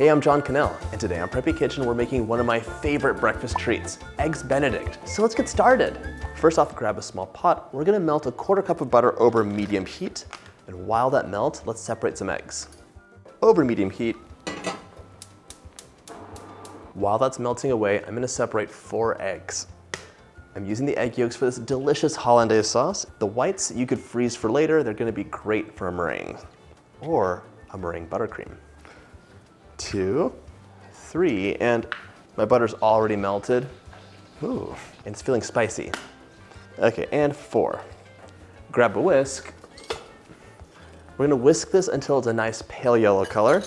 Hey, I'm John Cannell, and today on Preppy Kitchen we're making one of my favorite breakfast treats, Eggs Benedict. So let's get started. First off, grab a small pot. We're gonna melt a quarter cup of butter over medium heat, and while that melts, let's separate some eggs. Over medium heat. While that's melting away, I'm gonna separate 4 eggs. I'm using the egg yolks for this delicious hollandaise sauce. The whites you could freeze for later. They're gonna be great for a meringue or a meringue buttercream. 2, 3, and my butter's already melted. Ooh, and it's feeling spicy. Okay, and 4. Grab a whisk. We're gonna whisk this until it's a nice pale yellow color.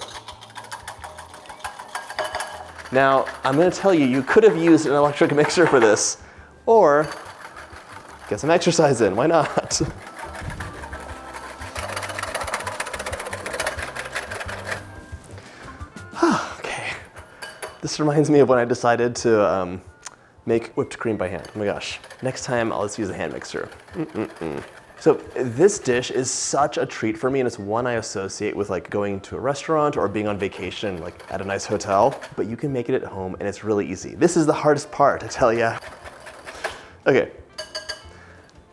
Now, I'm gonna tell you, you could have used an electric mixer for this, or get some exercise in, why not? Okay, this reminds me of when I decided to make whipped cream by hand. Oh my gosh, next time I'll just use a hand mixer. So this dish is such a treat for me, and it's one I associate with like going to a restaurant or being on vacation like at a nice hotel, but you can make it at home and it's really easy. This is the hardest part, I tell ya. Okay,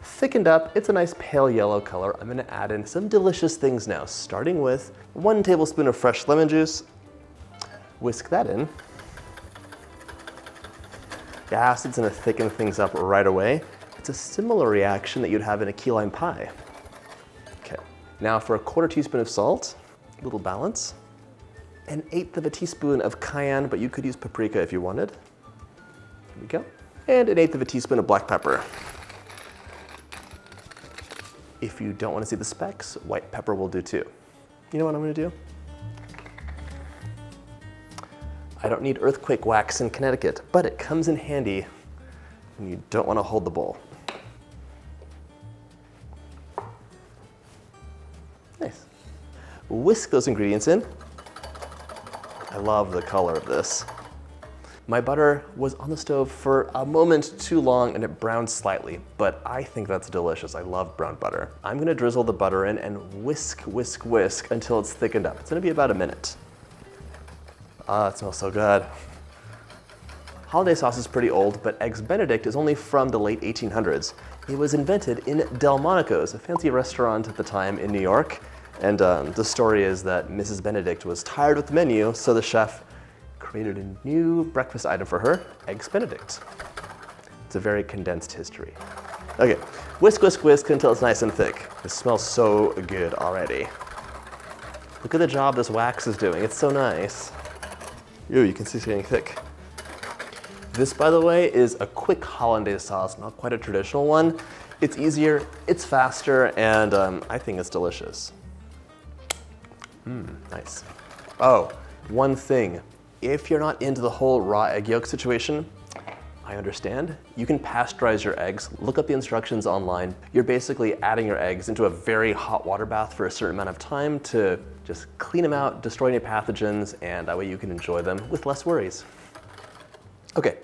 thickened up, it's a nice pale yellow color. I'm gonna add in some delicious things now, starting with 1 tablespoon of fresh lemon juice. Whisk that in. The acid's gonna thicken things up right away. It's a similar reaction that you'd have in a key lime pie. Okay, now for a 1/4 teaspoon of salt, a little balance. 1/8 of a teaspoon of cayenne, but you could use paprika if you wanted. There we go. And 1/8 of a teaspoon of black pepper. If you don't want to see the specks, white pepper will do too. You know what I'm gonna do? I don't need earthquake wax in Connecticut, but it comes in handy when you don't want to hold the bowl. Nice. Whisk those ingredients in. I love the color of this. My butter was on the stove for a moment too long and it browned slightly, but I think that's delicious. I love brown butter. I'm gonna drizzle the butter in and whisk, whisk, whisk until it's thickened up. It's gonna be about a minute. Ah, it smells so good. Hollandaise sauce is pretty old, but Eggs Benedict is only from the late 1800s. It was invented in Delmonico's, a fancy restaurant at the time in New York. And the story is that Mrs. Benedict was tired with the menu, so the chef created a new breakfast item for her, Eggs Benedict. It's a very condensed history. Okay, whisk, whisk, whisk until it's nice and thick. It smells so good already. Look at the job this wax is doing, it's so nice. Ooh, you can see it's getting thick. This, by the way, is a quick hollandaise sauce, not quite a traditional one. It's easier, it's faster, and I think it's delicious. Nice. Oh, one thing. If you're not into the whole raw egg yolk situation, I understand. You can pasteurize your eggs. Look up the instructions online. You're basically adding your eggs into a very hot water bath for a certain amount of time to just clean them out, destroy any pathogens, and that way you can enjoy them with less worries. Okay,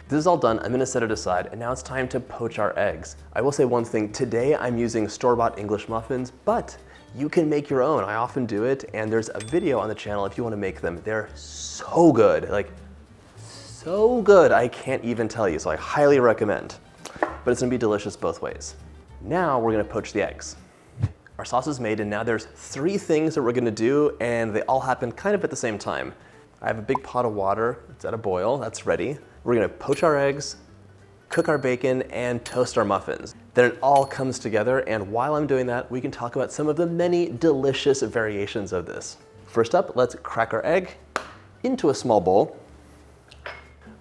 this is all done. I'm gonna set it aside, and now it's time to poach our eggs. I will say one thing. Today I'm using store-bought English muffins, but you can make your own. I often do it, and there's a video on the channel if you wanna make them. They're so good, like so good, I can't even tell you, so I highly recommend. But it's gonna be delicious both ways. Now we're gonna poach the eggs. Our sauce is made, and now there's 3 things that we're gonna do, and they all happen kind of at the same time. I have a big pot of water, it's at a boil, that's ready. We're gonna poach our eggs, cook our bacon, and toast our muffins. Then it all comes together, and while I'm doing that, we can talk about some of the many delicious variations of this. First up, let's crack our egg into a small bowl.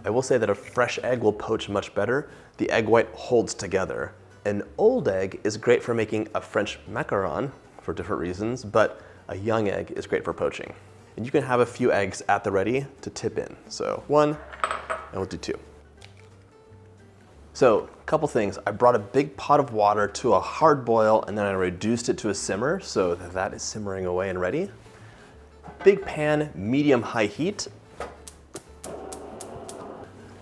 I will say that a fresh egg will poach much better. The egg white holds together. An old egg is great for making a French macaron for different reasons, but a young egg is great for poaching. And you can have a few eggs at the ready to tip in. So 1, and we'll do 2. So a couple things. I brought a big pot of water to a hard boil, and then I reduced it to a simmer, so that is simmering away and ready. Big pan, medium-high heat.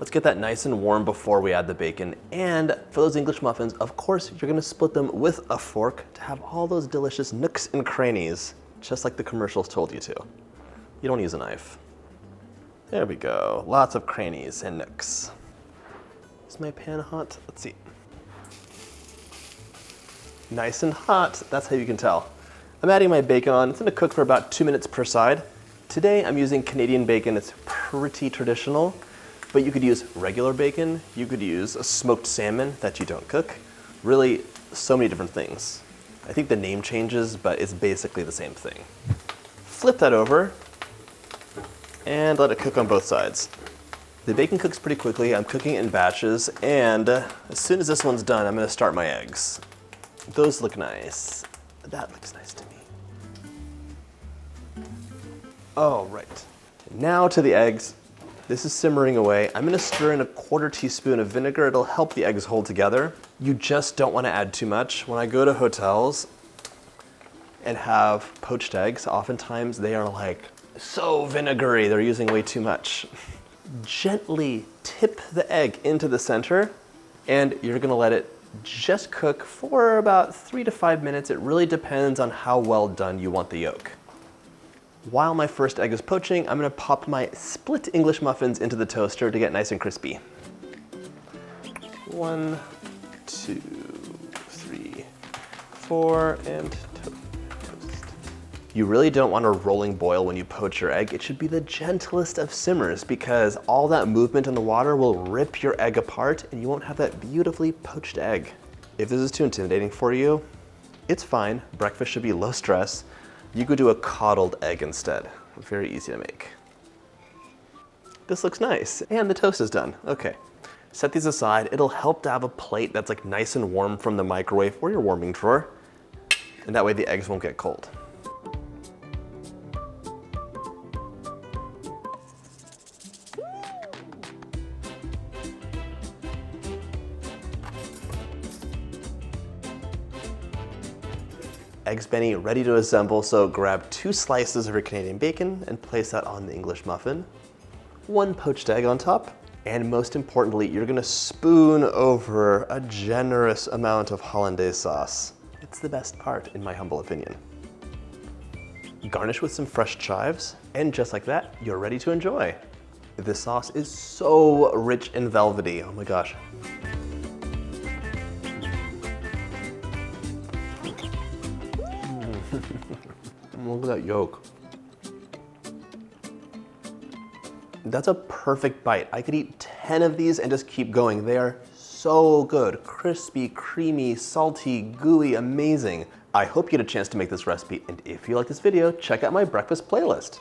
Let's get that nice and warm before we add the bacon. And for those English muffins, of course, you're gonna split them with a fork to have all those delicious nooks and crannies, just like the commercials told you to. You don't use a knife. There we go. Lots of crannies and nooks. Is my pan hot? Let's see. Nice and hot. That's how you can tell. I'm adding my bacon on. It's gonna cook for about 2 minutes per side. Today I'm using Canadian bacon. It's pretty traditional, but you could use regular bacon. You could use a smoked salmon that you don't cook. Really, so many different things. I think the name changes, but it's basically the same thing. Flip that over and let it cook on both sides. The bacon cooks pretty quickly. I'm cooking it in batches, and as soon as this one's done, I'm gonna start my eggs. Those look nice. That looks nice to me. All right, now to the eggs. This is simmering away. I'm gonna stir in a 1/4 teaspoon of vinegar. It'll help the eggs hold together. You just don't wanna add too much. When I go to hotels and have poached eggs, oftentimes they are like so vinegary, they're using way too much. Gently tip the egg into the center, and you're gonna let it just cook for about 3 to 5 minutes. It really depends on how well done you want the yolk. While my first egg is poaching, I'm gonna pop my split English muffins into the toaster to get nice and crispy. 1, 2, 3, 4, and toast. You really don't want a rolling boil when you poach your egg. It should be the gentlest of simmers because all that movement in the water will rip your egg apart and you won't have that beautifully poached egg. If this is too intimidating for you, it's fine. Breakfast should be low stress. You could do a coddled egg instead. Very easy to make. This looks nice, and the toast is done. Okay, set these aside. It'll help to have a plate that's like nice and warm from the microwave or your warming drawer, and that way the eggs won't get cold. Eggs Benny ready to assemble, so grab 2 slices of your Canadian bacon and place that on the English muffin. 1 poached egg on top, and most importantly, you're gonna spoon over a generous amount of hollandaise sauce. It's the best part, in my humble opinion. Garnish with some fresh chives, and just like that, you're ready to enjoy. This sauce is so rich and velvety, oh my gosh. Look at that yolk. That's a perfect bite. I could eat 10 of these and just keep going. They are so good. Crispy, creamy, salty, gooey, amazing. I hope you get a chance to make this recipe, and if you like this video, check out my breakfast playlist.